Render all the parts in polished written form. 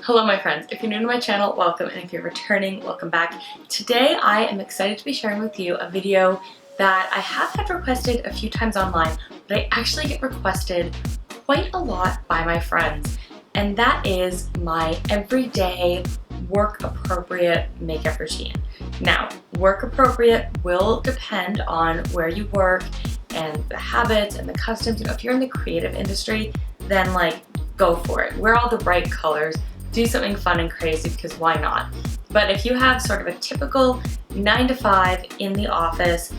Hello my friends, if you're new to my channel, welcome, and if you're returning, welcome back. Today I am excited to be sharing with you a video that I have had requested a few times online, but I actually get requested quite a lot by my friends, and that is my everyday work appropriate makeup routine. Now, work appropriate will depend on where you work and the habits and the customs. You know, if you're in the creative industry, then like go for it. Wear all the bright colors. Do something fun and crazy because why not? But if you have sort of a typical 9 to 5 in the office,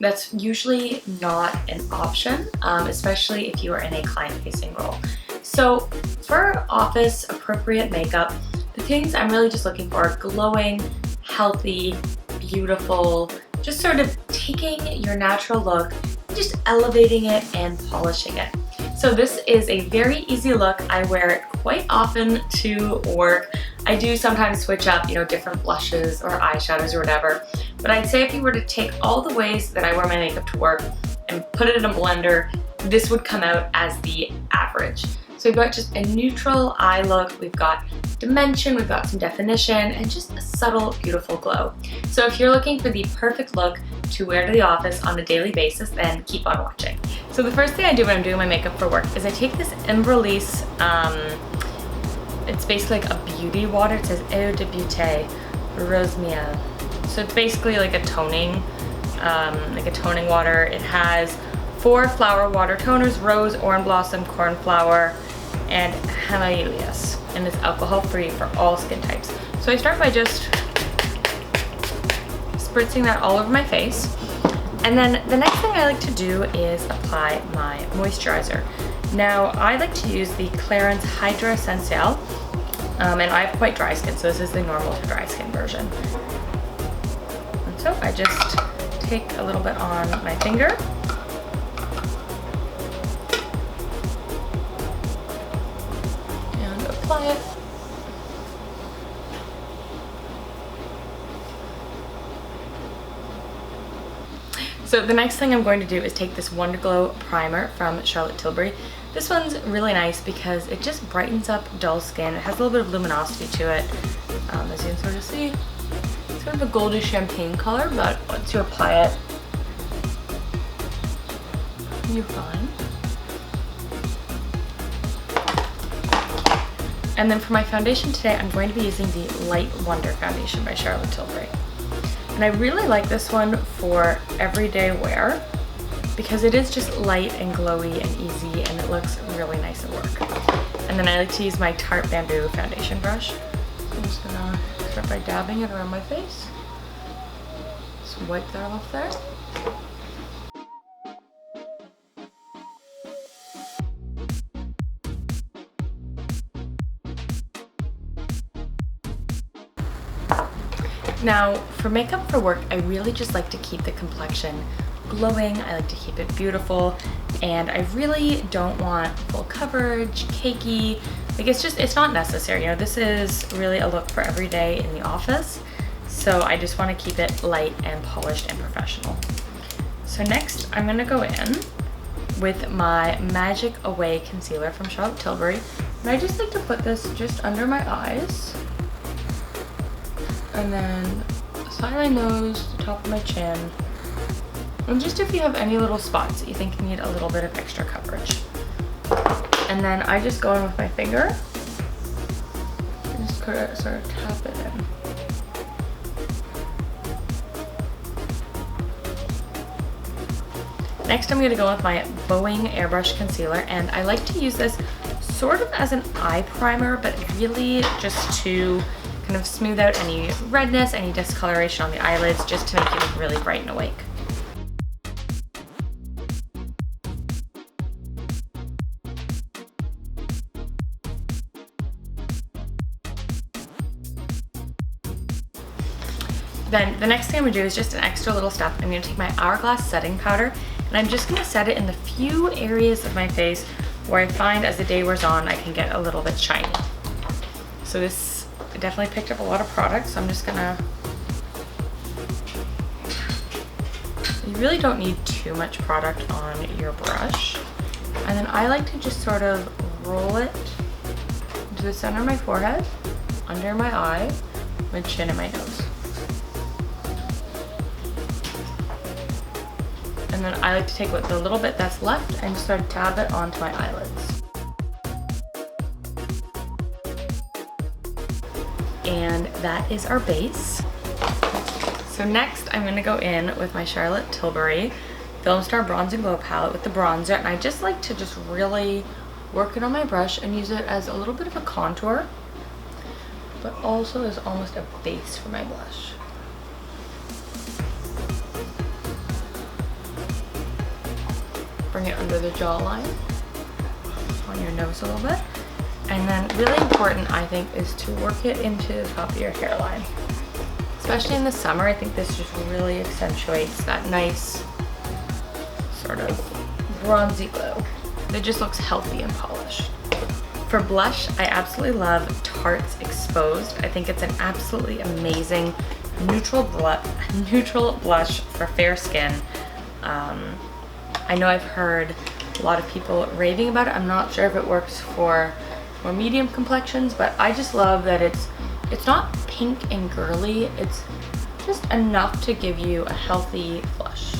that's usually not an option, especially if you are in a client-facing role. So for office appropriate makeup, the things I'm really just looking for are glowing, healthy, beautiful, just sort of taking your natural look, just elevating it and polishing it. So this is a very easy look. I wear it quite often to work. I do sometimes switch up, you know, different blushes or eyeshadows or whatever. But I'd say if you were to take all the ways that I wear my makeup to work and put it in a blender, this would come out as the average. So we've got just a neutral eye look, we've got dimension, we've got some definition, and just a subtle, beautiful glow. So if you're looking for the perfect look to wear to the office on a daily basis, then keep on watching. So the first thing I do when I'm doing my makeup for work is I take this Embryolisse, it's basically like a beauty water. It says Eau de Beauté, Rosamélis. So it's basically like a toning water. It has 4 flower water toners: rose, orange blossom, cornflower, and Hydra-Essentiel, and it's alcohol-free for all skin types. So I start by just spritzing that all over my face. And then the next thing I like to do is apply my moisturizer. Now, I like to use the Clarins Hydra-Essentiel, and I have quite dry skin, so this is the normal to dry skin version. And so I just take a little bit on my finger. And apply it. So the next thing I'm going to do is take this Wonder Glow primer from Tilbury. This one's really nice because it just brightens up dull skin. It has a little bit of luminosity to it. As you can sort of see, it's sort of a golden champagne color, but once you apply it, you're fine. And then for my foundation today, I'm going to be using the Light Wonder foundation by Tilbury. And I really like this one for everyday wear because it is just light and glowy and easy, and it looks really nice at work. And then I like to use my Tarte Bamboo foundation brush. So I'm just gonna start by dabbing it around my face. Just wipe that off there. Now, for makeup for work, I really just like to keep the complexion glowing. I like to keep it beautiful, and I really don't want full coverage, cakey. Like, it's not necessary. You know, this is really a look for every day in the office. So I just want to keep it light and polished and professional. So next, I'm gonna go in with my Magic Away concealer from Tilbury. And I just like to put this just under my eyes. And then the side of my nose, the top of my chin, and just if you have any little spots that you think need a little bit of extra coverage. And then I just go in with my finger and just sort of tap it in. Next, I'm going to go with my Bowing Airbrush Concealer, and I like to use this sort of as an eye primer, but really just to kind of smooth out any redness, any discoloration on the eyelids, just to make you look really bright and awake. Then the next thing I'm gonna do is just an extra little step. I'm gonna take my Hourglass setting powder, and I'm just gonna set it in the few areas of my face where I find as the day wears on, I can get a little bit shiny. So this definitely picked up a lot of product, so I'm just gonna, you really don't need too much product on your brush. And then I like to just sort of roll it to the center of my forehead, under my eye, my chin, and my nose. And then I like to take the little bit that's left and just sort of dab it onto my eyelids. And that is our base. So next I'm gonna go in with my Charlotte Tilbury Film Star Bronze and Glow palette with the bronzer, and I just like to just really work it on my brush and use it as a little bit of a contour, but also as almost a base for my blush. Bring it under the jawline, on your nose a little bit. And then really important, I think, is to work it into the top of your hairline. Especially in the summer, I think this just really accentuates that nice sort of bronzy glow. It just looks healthy and polished. For blush, I absolutely love Tarte's Exposed. I think it's an absolutely amazing neutral blush for fair skin. I know I've heard a lot of people raving about it. I'm not sure if it works for more medium complexions, but I just love that it's not pink and girly. It's just enough to give you a healthy blush.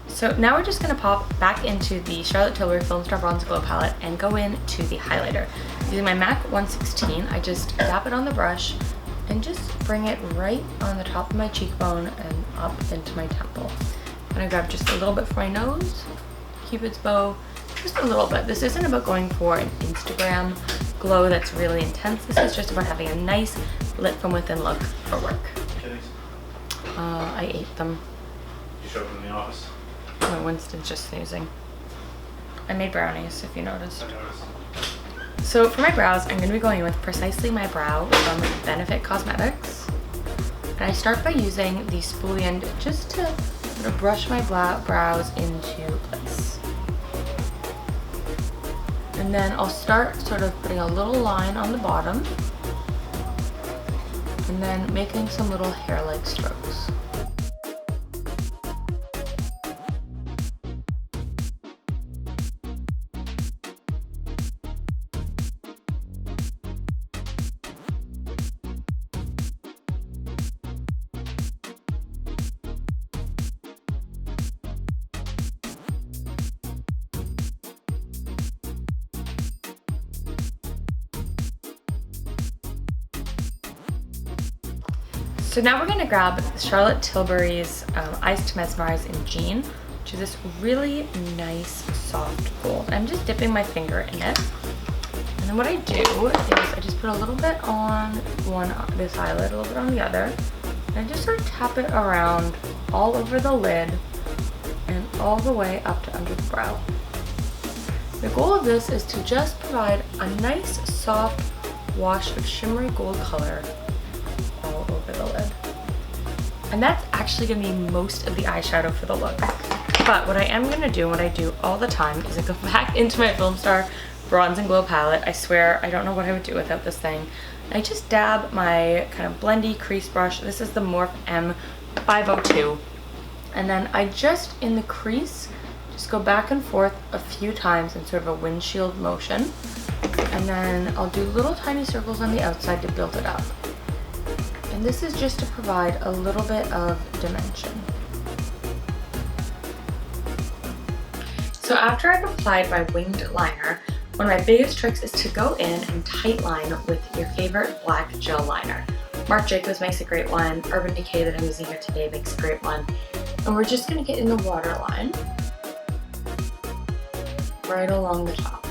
So now we're just gonna pop back into the Charlotte Tilbury Film Star Bronze Glow palette and go into the highlighter. Using my MAC 116, I just tap it on the brush and just bring it right on the top of my cheekbone and up into my temple. And I grab just a little bit for my nose, Cupid's bow, just a little bit. This isn't about going for an Instagram glow that's really intense. This is just about having a nice lit from within look for work. I ate them. You showed them in the office? No, Winston's just snoozing. I made brownies, if you noticed. I noticed. So for my brows, I'm going to be going in with Precisely My Brow from Benefit Cosmetics. And I start by using the spoolie end just to sort of brush my brows into place. And then I'll start sort of putting a little line on the bottom and then making some little hair-like strokes. So now we're going to grab Charlotte Tilbury's Eyes to Mesmerize in Jean, which is this really nice soft gold. I'm just dipping my finger in it. And then what I do is I just put a little bit on this eyelid, a little bit on the other. And I just sort of tap it around all over the lid and all the way up to under the brow. The goal of this is to just provide a nice soft wash of shimmery gold color all over the lid. And that's actually going to be most of the eyeshadow for the look. But what I am going to do, and what I do all the time, is I go back into my Film Star Bronze and Glow palette. I swear, I don't know what I would do without this thing. I just dab my kind of blendy crease brush. This is the Morphe M502. And then I just, in the crease, just go back and forth a few times in sort of a windshield motion. And then I'll do little tiny circles on the outside to build it up. And this is just to provide a little bit of dimension. So after I've applied my winged liner, one of my biggest tricks is to go in and tight line with your favorite black gel liner. Marc Jacobs makes a great one. Urban Decay that I'm using here today makes a great one. And we're just going to get in the waterline right along the top.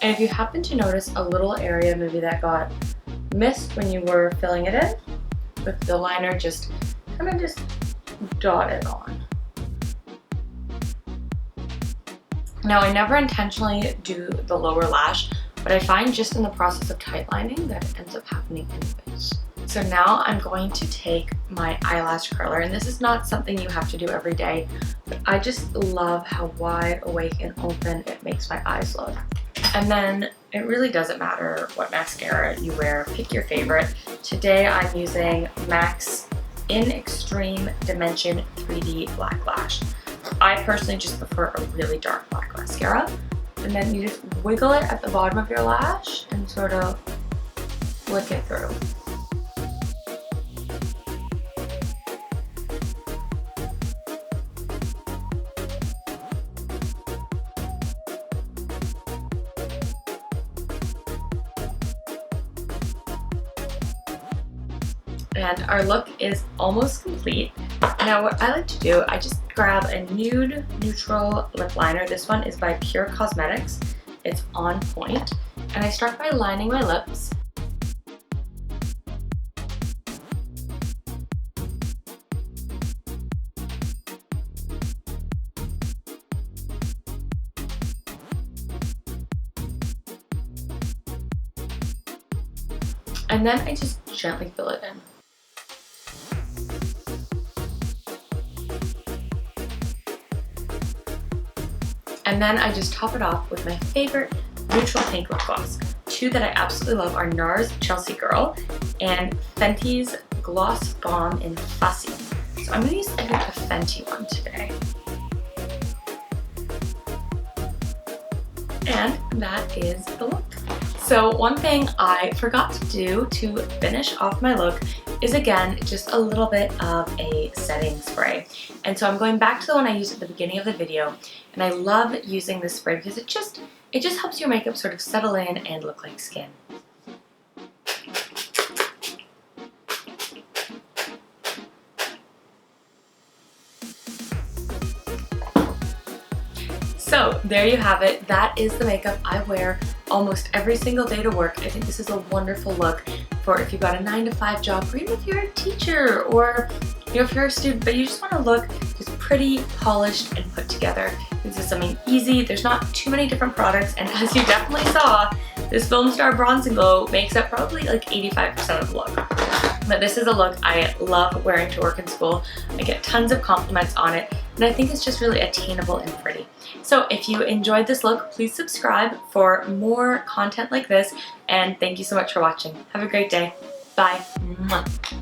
And if you happen to notice a little area maybe that got missed when you were filling it in, with the liner, just kind of just dot it on. Now I never intentionally do the lower lash, but I find just in the process of tight lining that it ends up happening anyways. So now I'm going to take my eyelash curler, and this is not something you have to do every day, but I just love how wide awake and open it makes my eyes look. And then it really doesn't matter what mascara you wear, pick your favorite. Today I'm using MAC's In Extreme Dimension 3D Black Lash. I personally just prefer a really dark black mascara. And then you just wiggle it at the bottom of your lash and sort of flick it through. And our look is almost complete. Now what I like to do, I just grab a nude neutral lip liner. This one is by Pure Cosmetics. It's on point. And I start by lining my lips. And then I just gently fill it in. And then I just top it off with my favorite neutral pink lip gloss. Two that I absolutely love are NARS Chelsea Girl and Fenty's Gloss Bomb in Fussy. So I'm going to use the Fenty one today. And that is the look. So one thing I forgot to do to finish off my look is again just a little bit of a setting spray. And so I'm going back to the one I used at the beginning of the video, and I love using this spray because it just helps your makeup sort of settle in and look like skin. So there you have it. That is the makeup I wear almost every single day to work. I think this is a wonderful look for if you've got a 9-to-5 job, or even if you're a teacher, or if you're a student, but you just want to look just pretty, polished, and put together. This is something easy. There's not too many different products, and as you definitely saw, this Film Star Bronze and Glow makes up probably like 85% of the look. But this is a look I love wearing to work and school. I get tons of compliments on it, and I think it's just really attainable and pretty. So if you enjoyed this look, please subscribe for more content like this, and thank you so much for watching. Have a great day. Bye. Mwah.